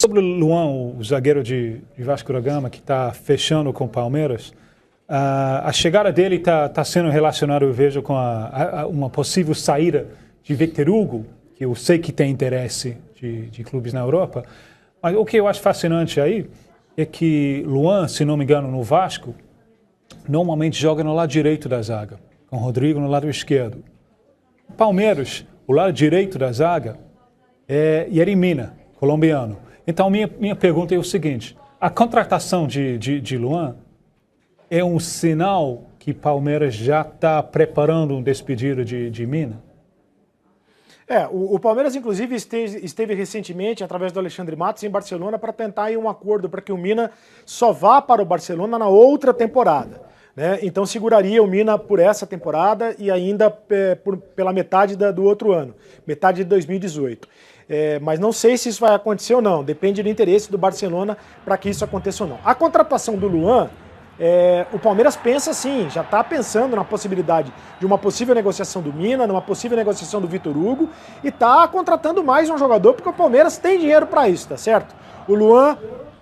Sobre o Luan, o zagueiro de Vasco da Gama, que está fechando com o Palmeiras, a chegada dele está sendo relacionada, eu vejo, com uma possível saída de Victor Hugo, que eu sei que tem interesse de clubes na Europa. Mas o que eu acho fascinante aí é que Luan, se não me engano, no Vasco, normalmente joga no lado direito da zaga, com o Rodrigo no lado esquerdo. Palmeiras, o lado direito da zaga é Yeremina, colombiano. Então, minha pergunta é o seguinte: a contratação de Luan é um sinal que Palmeiras já está preparando um despedido de Mina? O Palmeiras, inclusive, esteve recentemente, através do Alexandre Matos, em Barcelona para tentar ir um acordo para que o Mina só vá para o Barcelona na outra temporada. Né? Então seguraria o Mina por essa temporada e ainda pela metade do outro ano, metade de 2018. Mas não sei se isso vai acontecer ou não, depende do interesse do Barcelona para que isso aconteça ou não. A contratação do Luan, o Palmeiras pensa sim, já está pensando na possibilidade de uma possível negociação do Mina, numa possível negociação do Victor Hugo, e está contratando mais um jogador porque o Palmeiras tem dinheiro para isso, tá certo? O Luan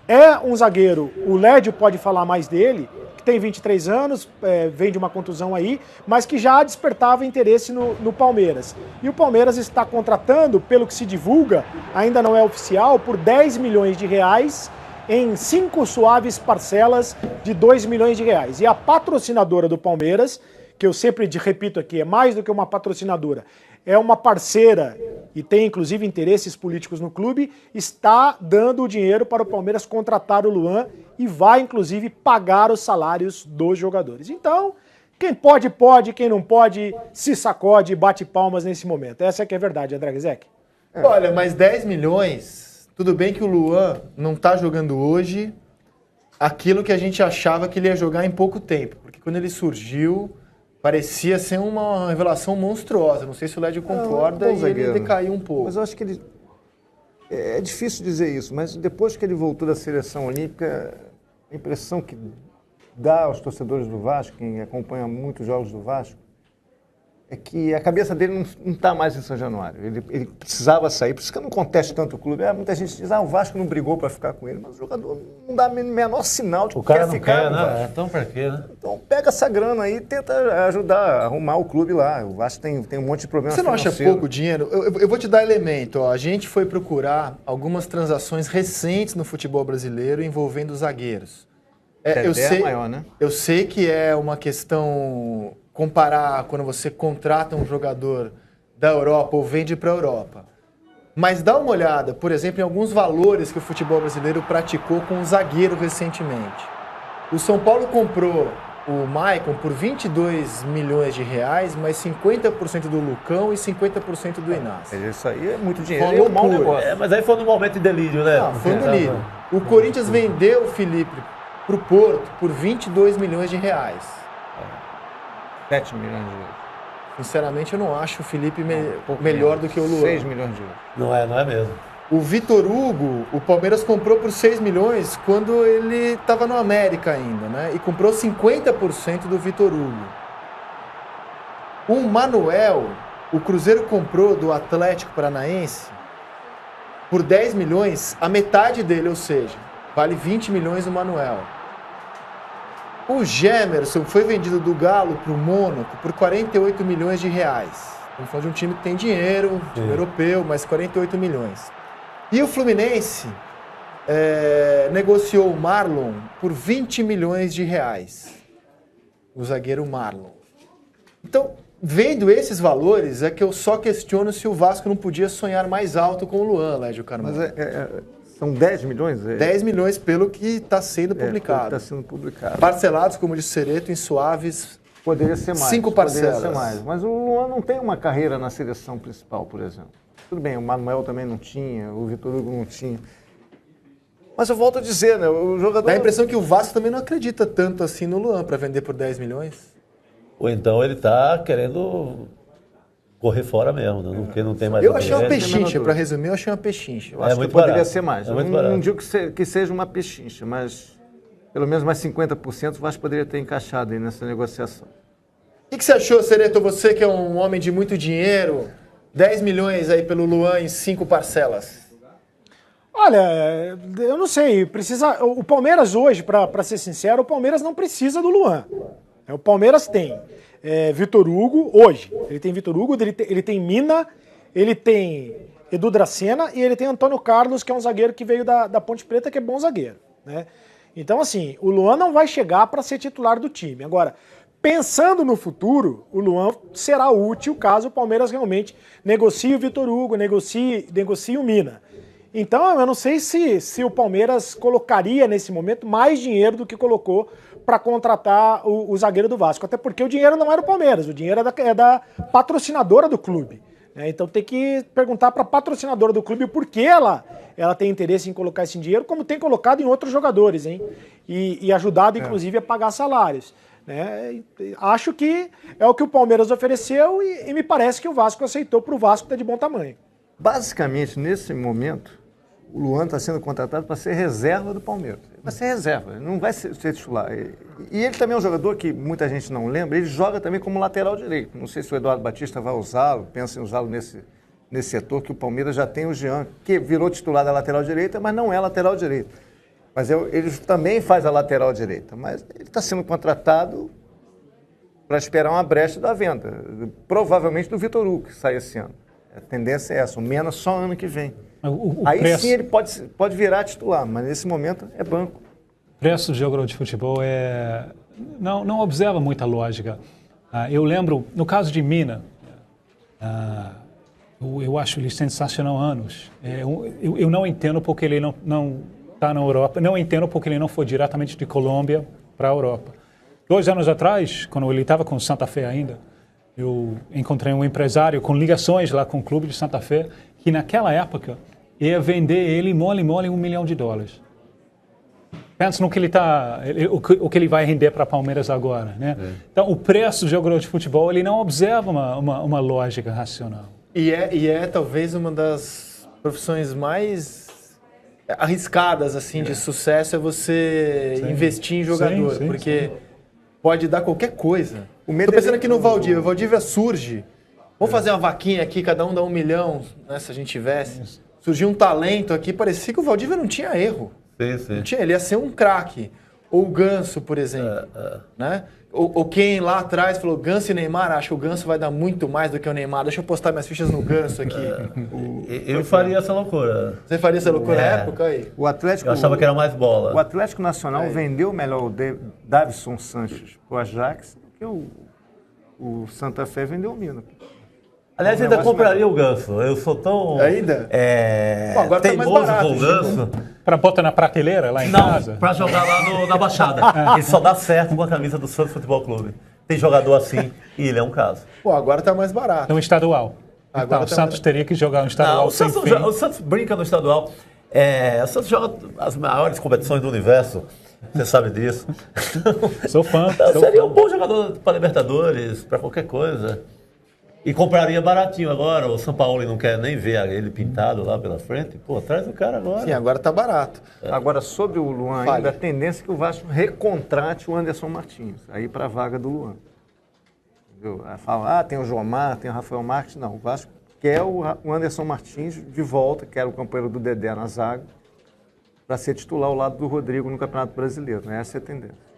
é um zagueiro, o Lédio pode falar mais dele, que tem 23 anos, vem de uma contusão aí, mas que já despertava interesse no Palmeiras. E o Palmeiras está contratando, pelo que se divulga, ainda não é oficial, por 10 milhões de reais em 5 suaves parcelas de 2 milhões de reais. E a patrocinadora do Palmeiras, que eu sempre repito aqui, é mais do que uma patrocinadora, é uma parceira e tem inclusive interesses políticos no clube, está dando o dinheiro para o Palmeiras contratar o Luan e vai inclusive pagar os salários dos jogadores. Então, quem pode, pode, quem não pode, se sacode e bate palmas nesse momento. Essa é que é a verdade, André Gizek. Olha, mas 10 milhões, tudo bem que o Luan não está jogando hoje aquilo que a gente achava que ele ia jogar em pouco tempo, porque quando ele surgiu, parecia ser uma revelação monstruosa. Não sei se o Lédio concorda e ele decaiu um pouco. Mas eu acho que ele... É difícil dizer isso, mas depois que ele voltou da seleção olímpica, a impressão que dá aos torcedores do Vasco, quem acompanha muitos jogos do Vasco, é que a cabeça dele não está mais em São Januário. Ele precisava sair, por isso que eu não contesto tanto o clube. Muita gente diz, o Vasco não brigou para ficar com ele, mas o jogador não dá menor sinal de que quer ficar com o Vasco. Então para quê, né? Então pega essa grana aí e tenta ajudar a arrumar o clube lá. O Vasco tem um monte de problemas financeiros. Você não financeiro. acha pouco dinheiro? Eu vou te dar elemento. Ó. A gente foi procurar algumas transações recentes no futebol brasileiro envolvendo zagueiros. Eu sei, maior, né? Eu sei que é uma questão... comparar quando você contrata um jogador da Europa ou vende para a Europa. Mas dá uma olhada, por exemplo, em alguns valores que o futebol brasileiro praticou com o zagueiro recentemente. O São Paulo comprou o Maicon por 22 milhões de reais, mais 50% do Lucão e 50% do Inácio. Isso aí é muito dinheiro. Foi um mau negócio. Mas aí foi no momento de delírio, né? Não, foi um delírio. O Corinthians vendeu o Felipe para o Porto por 22 milhões de reais. 7 milhões de euros. Sinceramente, eu não acho o Felipe melhor do que o Luan. 6 milhões de euros. Não é mesmo. O Victor Hugo, o Palmeiras comprou por 6 milhões quando ele estava no América ainda, né? E comprou 50% do Victor Hugo. O Manuel, o Cruzeiro comprou do Atlético Paranaense por 10 milhões, a metade dele, ou seja, vale 20 milhões o Manuel. O Gemerson foi vendido do Galo para o Mônaco por 48 milhões de reais. Estamos falando de um time que tem dinheiro, time europeu, mas 48 milhões. E o Fluminense negociou o Marlon por 20 milhões de reais. O zagueiro Marlon. Então, vendo esses valores, é que eu só questiono se o Vasco não podia sonhar mais alto com o Luan, Lédio Carmona. Mas são 10 milhões? 10 milhões pelo que está sendo publicado. Está sendo publicado. Parcelados, como disse o Sereto, em suaves. Poderia ser mais. 5 parcelas. Poderia ser mais. Mas o Luan não tem uma carreira na seleção principal, por exemplo. Tudo bem, o Manuel também não tinha, o Victor Hugo não tinha. Mas eu volto a dizer, né? O jogador... Dá a impressão que o Vasco também não acredita tanto assim no Luan para vender por 10 milhões. Ou então ele está querendo correr fora mesmo, né? Porque não tem mais... Eu achei uma pechincha, para resumir, eu achei uma pechincha. Eu acho que poderia ser mais. Eu não digo que seja uma pechincha, mas pelo menos mais 50% o Vasco poderia ter encaixado aí nessa negociação. O que você achou, Sereto? Você que é um homem de muito dinheiro, 10 milhões aí pelo Luan em 5 parcelas. Olha, eu não sei, o Palmeiras hoje, para ser sincero, o Palmeiras não precisa do Luan. O Palmeiras tem Vitor Hugo, hoje, ele tem Vitor Hugo, ele tem Mina, ele tem Edu Dracena e ele tem Antônio Carlos, que é um zagueiro que veio da Ponte Preta, que é bom zagueiro, né? Então, assim, o Luan não vai chegar para ser titular do time. Agora, pensando no futuro, o Luan será útil caso o Palmeiras realmente negocie o Vitor Hugo, negocie o Mina. Então, eu não sei se o Palmeiras colocaria nesse momento mais dinheiro do que colocou para contratar o zagueiro do Vasco. Até porque o dinheiro não é do Palmeiras, o dinheiro é da patrocinadora do clube. Então tem que perguntar para a patrocinadora do clube por que ela tem interesse em colocar esse dinheiro, como tem colocado em outros jogadores, hein? E ajudado, inclusive, a pagar salários. Acho que é o que o Palmeiras ofereceu e me parece que o Vasco aceitou para o Vasco estar de bom tamanho. Basicamente, nesse momento, o Luan está sendo contratado para ser reserva do Palmeiras. Ele vai ser reserva, ele não vai ser titular. E ele também é um jogador que muita gente não lembra, ele joga também como lateral direito. Não sei se o Eduardo Batista vai usá-lo, pensa em usá-lo nesse setor, que o Palmeiras já tem o Jean, que virou titular da lateral direita, mas não é lateral direito. Mas ele também faz a lateral direita. Mas ele está sendo contratado para esperar uma brecha da venda. Provavelmente do Vitor Hugo, que sai esse ano. A tendência é essa, o Mena só ano que vem. Aí preço... sim ele pode virar titular, mas nesse momento é banco. O preço do jogador de futebol não observa muita lógica. Eu lembro, no caso de Mina, eu acho ele sensacional há anos. Eu não entendo porque ele não está na Europa, não entendo porque ele não foi diretamente de Colômbia para a Europa. 2 anos atrás, quando ele estava com Santa Fé ainda, eu encontrei um empresário com ligações lá com o clube de Santa Fé, que naquela época ia vender ele mole $1 milhão. Pensa no que o que ele vai render para Palmeiras agora, né? Então, o preço do jogador de futebol, ele não observa uma lógica racional. E é talvez uma das profissões mais arriscadas assim de sucesso é você investir em jogador, porque pode dar qualquer coisa. Estou pensando aqui no Valdívia. O Valdívia surge. Vamos fazer uma vaquinha aqui, cada um dá $1 milhão, né, se a gente tivesse. Surgiu um talento aqui, parecia que o Valdívia não tinha erro. Sim. Não tinha, ele ia ser um craque. Ou o Ganso, por exemplo. Né? Ou quem lá atrás falou, Ganso e Neymar, acho que o Ganso vai dar muito mais do que o Neymar. Deixa eu postar minhas fichas no Ganso aqui. Eu faria essa loucura. Você faria essa loucura na época? Aí? O Atlético, eu achava que era mais bola. O Atlético Nacional vendeu melhor o Davison Sanches para o Ajax do que o Santa Fé vendeu o Mina. Aliás, ainda compraria o Ganso. Eu sou tão agora teimoso tá mais barato, com o Ganso. Para botar na prateleira lá em casa? Não, para jogar lá na Baixada. Ele só dá certo com a camisa do Santos Futebol Clube. Tem jogador assim e ele é um caso. Agora tá mais barato. No estadual. Agora então, o Santos teria que jogar um estadual sem fim. O Santos brinca no estadual. O Santos joga as maiores competições do universo. Você sabe disso. Sou fã. Seria um bom jogador para Libertadores, para qualquer coisa. E compraria baratinho agora. O São Paulo não quer nem ver ele pintado lá pela frente. Pô, traz o cara agora. Sim, agora tá barato. Agora, sobre o Luan, ainda a tendência é que o Vasco recontrate o Anderson Martins, aí para a vaga do Luan. Entendeu? Fala, tem o Jomar, tem o Rafael Marques. Não, o Vasco quer o Anderson Martins de volta, que era o companheiro do Dedé na zaga, para ser titular ao lado do Rodrigo no Campeonato Brasileiro. Essa é a tendência.